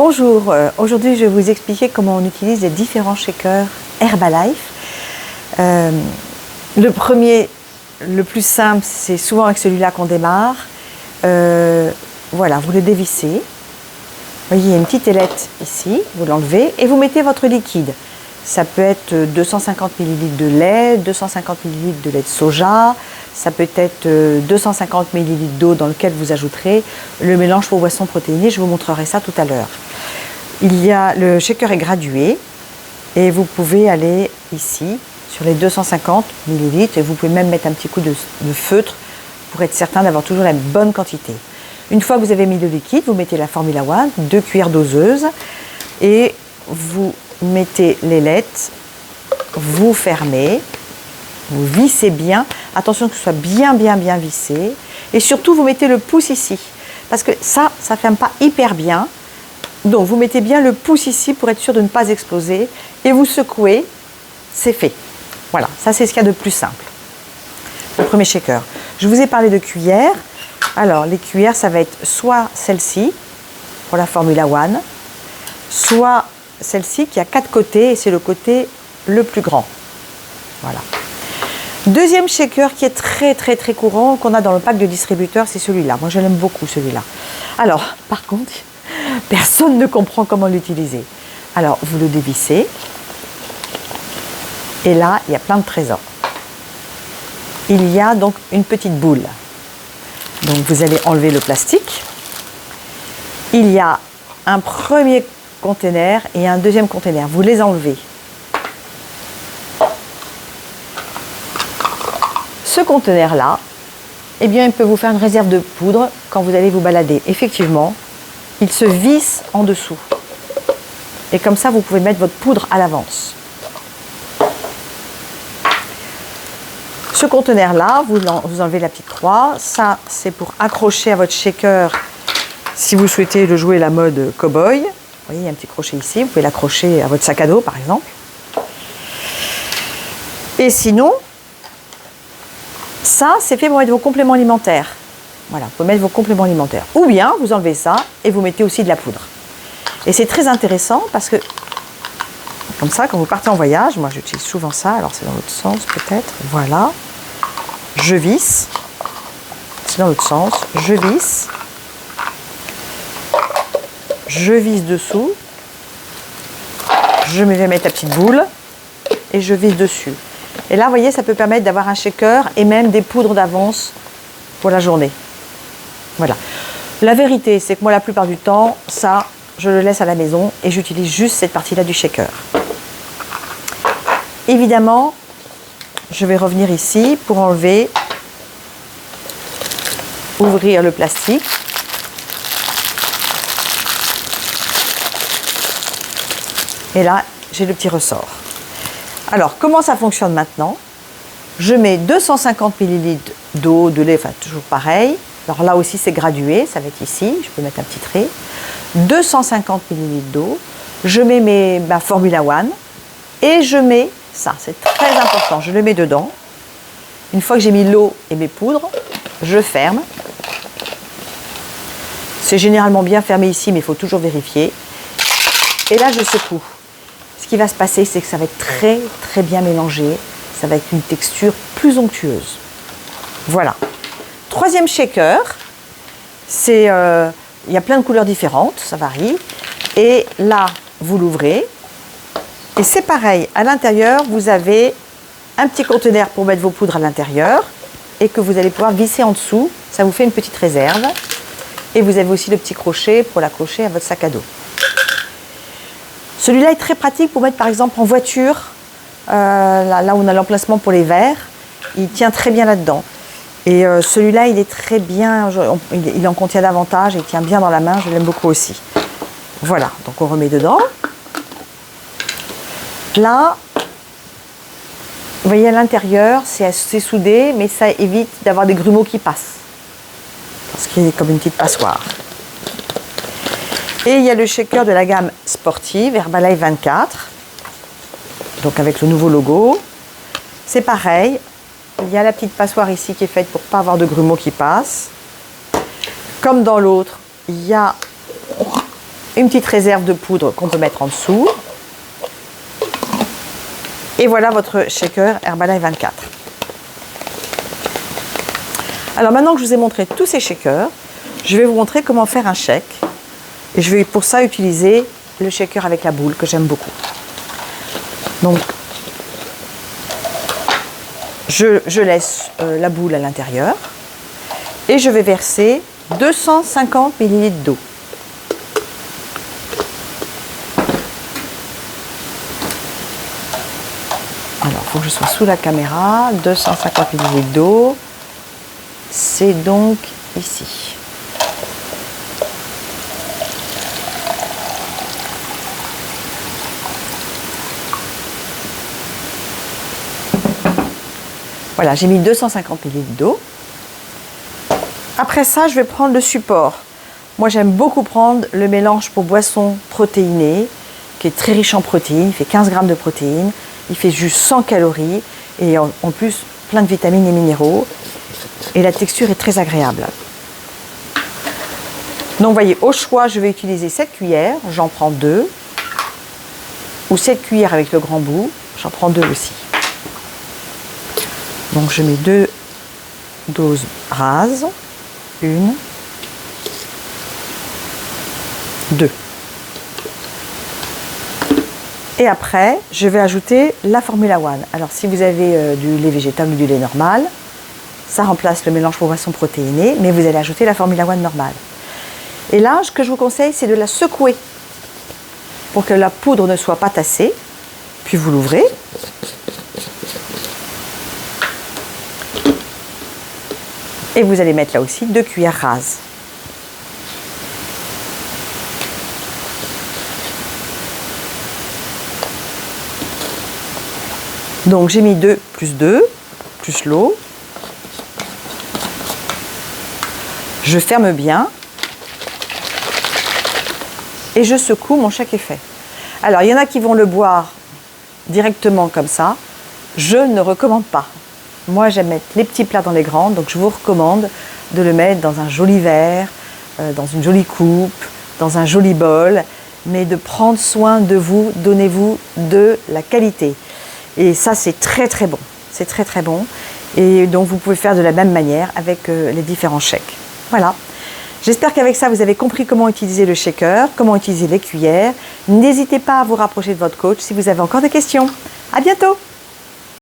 Bonjour, aujourd'hui je vais vous expliquer comment on utilise les différents shakers Herbalife. Le premier, le plus simple, c'est souvent avec celui-là qu'on démarre. Voilà, vous le dévissez. Vous voyez, il y a une petite ailette ici, vous l'enlevez et vous mettez votre liquide. Ça peut être 250 ml de lait, 250 ml de lait de soja, ça peut être 250 ml d'eau dans lequel vous ajouterez le mélange pour boissons protéinées. Je vous montrerai ça tout à l'heure. Le shaker est gradué et vous pouvez aller ici sur les 250 ml et vous pouvez même mettre un petit coup de feutre pour être certain d'avoir toujours la bonne quantité. Une fois que vous avez mis le liquide, vous mettez la Formula One, 2 cuillères doseuses et vous mettez l'ailette, vous fermez, vous vissez bien. Attention que ce soit bien vissé. Et surtout, vous mettez le pouce ici. Parce que ça ne ferme pas hyper bien. Donc, vous mettez bien le pouce ici pour être sûr de ne pas exploser. Et vous secouez, c'est fait. Voilà, ça c'est ce qu'il y a de plus simple. Le premier shaker. Je vous ai parlé de cuillères. Alors, les cuillères, ça va être soit celle-ci, pour la Formula One, soit celle-ci qui a 4 côtés et c'est le côté le plus grand. Voilà. Deuxième shaker qui est très courant, qu'on a dans le pack de distributeurs, c'est celui-là. Moi, je l'aime beaucoup, celui-là. Alors, par contre, personne ne comprend comment l'utiliser. Alors, vous le dévissez. Et là, il y a plein de trésors. Il y a donc une petite boule. Donc, vous allez enlever le plastique. Il y a un premier conteneur et un deuxième conteneur. Vous les enlevez. Ce conteneur-là, eh bien, il peut vous faire une réserve de poudre quand vous allez vous balader. Effectivement, il se visse en dessous. Et comme ça, vous pouvez mettre votre poudre à l'avance. Ce conteneur-là, vous enlevez la petite croix. Ça, c'est pour accrocher à votre shaker si vous souhaitez le jouer la mode cow-boy. Vous voyez, il y a un petit crochet ici. Vous pouvez l'accrocher à votre sac à dos, par exemple. Et sinon, ça, c'est fait pour mettre vos compléments alimentaires. Voilà, vous pouvez mettre vos compléments alimentaires. Ou bien, vous enlevez ça et vous mettez aussi de la poudre. Et c'est très intéressant parce que, comme ça, quand vous partez en voyage, moi j'utilise souvent ça, alors c'est dans l'autre sens peut-être, voilà. Je visse, c'est dans l'autre sens, je visse dessous, je vais mettre la petite boule et je visse dessus. Et là, vous voyez, ça peut permettre d'avoir un shaker et même des poudres d'avance pour la journée. Voilà. La vérité, c'est que moi, la plupart du temps, ça, je le laisse à la maison et j'utilise juste cette partie-là du shaker. Évidemment, je vais revenir ici pour enlever, ouvrir le plastique. Et là, j'ai le petit ressort. Alors, comment ça fonctionne maintenant? Je mets 250 ml d'eau, de lait, enfin toujours pareil. Alors là aussi, c'est gradué, ça va être ici. Je peux mettre un petit trait. 250 ml d'eau. Je mets ma Formula One et je mets ça. C'est très important. Je le mets dedans. Une fois que j'ai mis l'eau et mes poudres, je ferme. C'est généralement bien fermé ici, mais il faut toujours vérifier. Et là, je secoue. Ce qui va se passer, c'est que ça va être très bien mélangé. Ça va être une texture plus onctueuse. Voilà. Troisième shaker, il y a plein de couleurs différentes, ça varie. Et là, vous l'ouvrez. Et c'est pareil, à l'intérieur, vous avez un petit conteneur pour mettre vos poudres à l'intérieur et que vous allez pouvoir visser en dessous. Ça vous fait une petite réserve. Et vous avez aussi le petit crochet pour l'accrocher à votre sac à dos. Celui-là est très pratique pour mettre par exemple en voiture, là où on a l'emplacement pour les verres. Il tient très bien là-dedans. Et celui-là, il est très bien, il en contient davantage, il tient bien dans la main, je l'aime beaucoup aussi. Voilà, donc on remet dedans. Là, vous voyez à l'intérieur, c'est assez soudé, mais ça évite d'avoir des grumeaux qui passent. Parce qu'il est comme une petite passoire. Et il y a le shaker de la gamme sportive, Herbalife 24. Donc avec le nouveau logo. C'est pareil. Il y a la petite passoire ici qui est faite pour ne pas avoir de grumeaux qui passent. Comme dans l'autre, il y a une petite réserve de poudre qu'on peut mettre en dessous. Et voilà votre shaker Herbalife 24. Alors maintenant que je vous ai montré tous ces shakers, je vais vous montrer comment faire un shake. Et je vais pour ça utiliser le shaker avec la boule que j'aime beaucoup. Donc, je laisse la boule à l'intérieur et je vais verser 250 ml d'eau. Alors, il faut que je sois sous la caméra. 250 ml d'eau. C'est donc ici. Voilà, j'ai mis 250 ml d'eau. Après ça, je vais prendre le support. Moi, j'aime beaucoup prendre le mélange pour boisson protéinée, qui est très riche en protéines. Il fait 15 grammes de protéines. Il fait juste 100 calories et en plus plein de vitamines et minéraux. Et la texture est très agréable. Donc, vous voyez, au choix, je vais utiliser cette cuillère. J'en prends 2. Ou cette cuillère avec le grand bout. J'en prends 2 aussi. Donc, je mets 2 doses rases. 1, 2. Et après, je vais ajouter la Formula One. Alors, si vous avez du lait végétal ou du lait normal, ça remplace le mélange pour boisson protéinée, mais vous allez ajouter la Formula One normale. Et là, ce que je vous conseille, c'est de la secouer pour que la poudre ne soit pas tassée. Puis vous l'ouvrez. Et vous allez mettre là aussi 2 cuillères rases. Donc j'ai mis 2 plus l'eau. Je ferme bien. Et je secoue mon shake est fait. Alors il y en a qui vont le boire directement comme ça. Je ne recommande pas. Moi, j'aime mettre les petits plats dans les grands, donc je vous recommande de le mettre dans un joli verre, dans une jolie coupe, dans un joli bol, mais de prendre soin de vous, donnez-vous de la qualité. Et ça, c'est très très bon. C'est très très bon. Et donc, vous pouvez faire de la même manière avec les différents shakes. Voilà. J'espère qu'avec ça, vous avez compris comment utiliser le shaker, comment utiliser les cuillères. N'hésitez pas à vous rapprocher de votre coach si vous avez encore des questions. À bientôt!